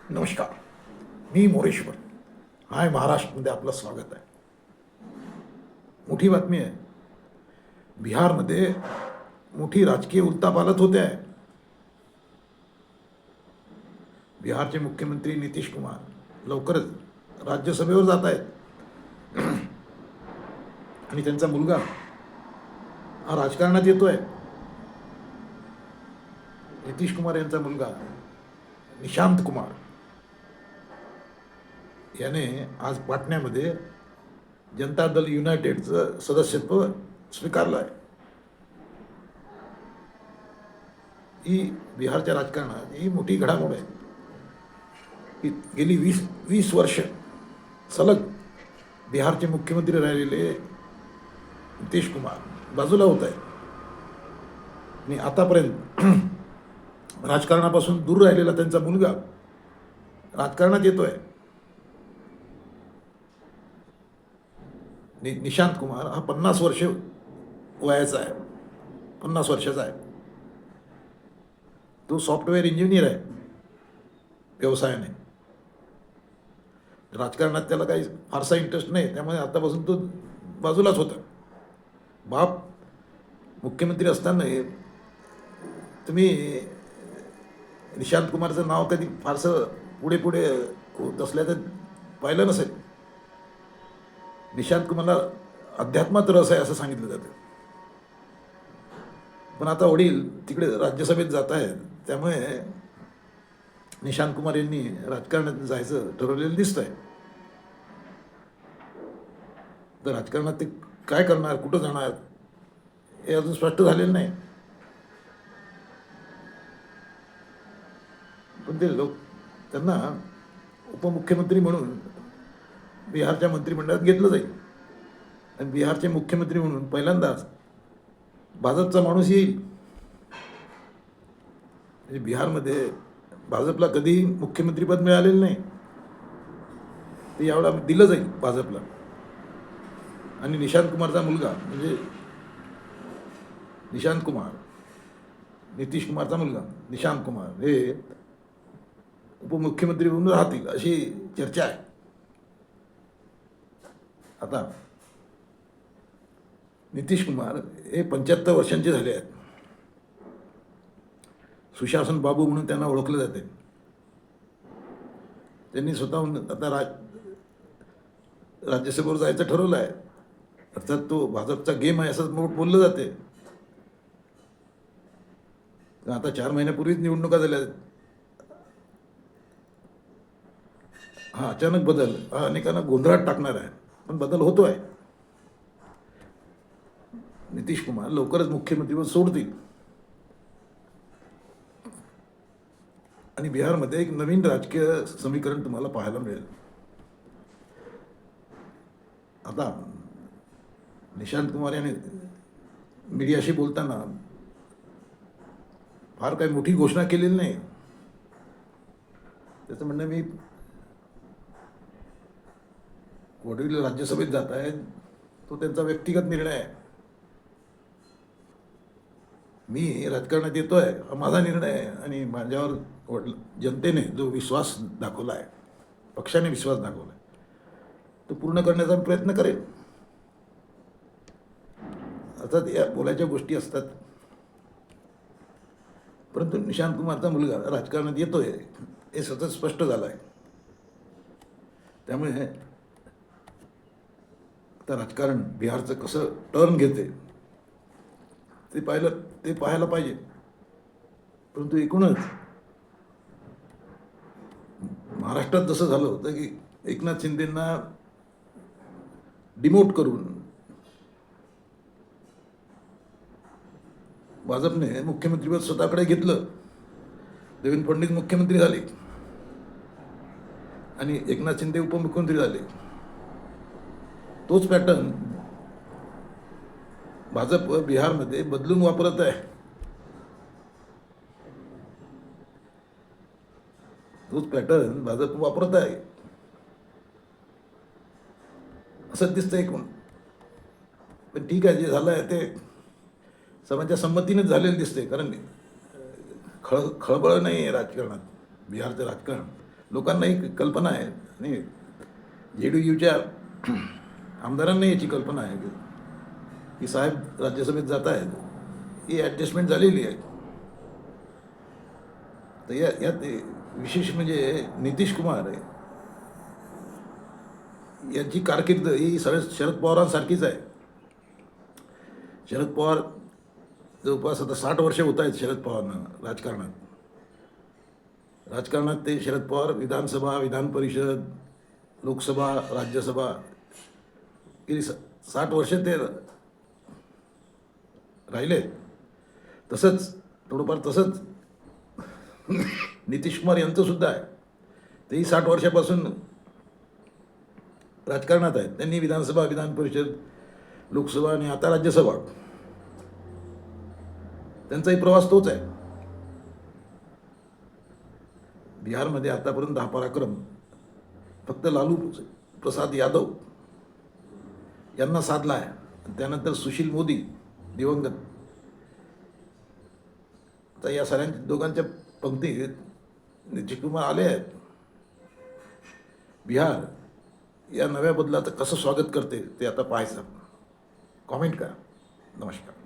नमस्कार. मी मोरेश्वर. हाय महाराष्ट्रमध्ये आपलं स्वागत आहे. मोठी बातमी आहे. बिहारमध्ये मोठी राजकीय उलथापालथ होते आहे. बिहारचे मुख्यमंत्री नितीश कुमार लवकरच राज्यसभेवर जात आहेत आणि त्यांचा मुलगा हा राजकारणात येतोय. नितीश कुमार यांचा मुलगा निशांत कुमार याने आज पाटण्यामध्ये जनता दल युनायटेडचं सदस्यत्व स्वीकारलं आहे. ही बिहारच्या राजकारणात ही मोठी घडामोड आहे की गेली 20 वर्ष सलग बिहारचे मुख्यमंत्री राहिलेले नितीश कुमार बाजूला होत आहे आणि आतापर्यंत राजकारणापासून दूर राहिलेला त्यांचा मुलगा राजकारणात येतोय. निशांत कुमार हा 50 वर्ष वयाचा आहे, 50 वर्षाचा आहे. तो सॉफ्टवेअर इंजिनियर आहे व्यवसायाने. राजकारणात त्याला काही फारसा इंटरेस्ट नाही, त्यामुळे आतापासून तो बाजूलाच होता. बाप मुख्यमंत्री असताना तुम्ही निशांत कुमारचं नाव कधी फारसं पुढे पुढे होत असल्याचं पाहिलं नसेल. निशांत कुमारला अध्यात्मात रस आहे असं सांगितलं जातं. पण आता वडील तिकडे राज्यसभेत जात आहेत, त्यामुळे निशांत कुमार यांनी राजकारणात जायचं ठरवलेलं दिसत आहे. तर राजकारणात ते काय करणार, कुठं जाणार हे अजून स्पष्ट झालेलं नाही. पण ते लोक त्यांना उपमुख्यमंत्री म्हणून बिहारच्या मंत्रिमंडळात घेतलं जाईल आणि बिहारचे मुख्यमंत्री म्हणून पहिल्यांदाच भाजपचा माणूस येईल. म्हणजे बिहारमध्ये भाजपला कधीही मुख्यमंत्रीपद मिळालेलं नाही, ते यावेळेला दिलं जाईल भाजपला. आणि निशांत कुमारचा मुलगा म्हणजे निशांत कुमार, नितीश कुमारचा मुलगा निशांत कुमार हे उपमुख्यमंत्री म्हणून राहतील अशी चर्चा आहे. आता नितीश कुमार हे 75 वर्षांचे झाले आहेत. सुशासन बाबू म्हणून त्यांना ओळखलं जाते. त्यांनी स्वतःहून आता राज्यसभेवर जायचं ठरवलं आहे. अर्थात तो भाजपचा गेम आहे असं बोललं जाते. आता 4 महिन्यापूर्वीच निवडणुका झाल्या. हा अचानक बदल हा अनेकांना गोंधळात टाकणार आहे, पण बदल होतो आहे. नितीश कुमार लवकरच मुख्यमंत्रीपद सोडतील आणि बिहारमध्ये एक नवीन राजकीय समीकरण तुम्हाला पाहायला मिळेल. आता निशांत कुमार यांनी मीडियाशी बोलताना फार काही मोठी घोषणा केलेली नाही. त्याचं म्हणणं मी वडील राज्यसभेत जात आहेत, तो त्यांचा व्यक्तिगत निर्णय आहे. मी राजकारणात येतोय हा माझा निर्णय आहे आणि माझ्यावर जनतेने जो विश्वास दाखवला आहे, पक्षाने विश्वास दाखवला आहे, तो पूर्ण करण्याचा प्रयत्न करेल. अर्थात या बोलायच्या गोष्टी असतात, परंतु निशांत कुमारचा मुलगा राजकारणात येतोय हे सतत स्पष्ट झालं आहे. त्यामुळे आता राजकारण बिहारचं कसं टर्न घेते ते पाहायला पाहिजे. परंतु एकूणच महाराष्ट्रात जसं झालं होतं की एकनाथ शिंदेंना डिमोट करून भाजपने मुख्यमंत्रीपद स्वतःकडे घेतलं, देवेंद्र फडणवीस मुख्यमंत्री झाले आणि एकनाथ शिंदे उपमुख्यमंत्री झाले. तोच पॅटर्न भाजप बिहारमध्ये बदलून वापरत आहे. तोच पॅटर्न भाजप वापरत आहे असं दिसतंय एकूण. पण ठीक आहे, जे झालं आहे ते सर्वांच्या संमतीनेच झालेलं दिसतंय. कारण खळबळ नाही आहे राजकारणात. बिहारचं राजकारण लोकांना एक कल्पना आहे आणि JDUच्या आमदारांना याची कल्पना आहे की साहेब राज्यसभेत जात आहेत, ही ॲडजस्टमेंट झालेली आहे. तर यात विशेष म्हणजे नितीश कुमार यांची कारकीर्द ही शरद पवारांसारखीच आहे. शरद पवार जवळपास आता 60 वर्ष होत आहेत शरद पवारांना राजकारणात ते शरद पवार विधानसभा, विधान परिषद, लोकसभा, राज्यसभा गेली 60 वर्ष ते राहिले. तसंच थोडंफार तसंच नितीश कुमार यांचंसुद्धा आहे. तेही 60 वर्षापासून राजकारणात आहेत. त्यांनी विधानसभा, विधान परिषद, लोकसभा आणि आता राज्यसभा, त्यांचाही प्रवास तोच आहे. बिहारमध्ये आतापर्यंत हा पराक्रम फक्त लालू प्रसाद यादव यांना साधला आहे. त्यानंतर सुशील मोदी दिवंगत, तर या दोघांच्या पंक्तीत नितीश कुमार आले आहेत. बिहार या नव्या बदलाचं कसं स्वागत करते ते आता पाहायचं. कॉमेंट करा. नमस्कार.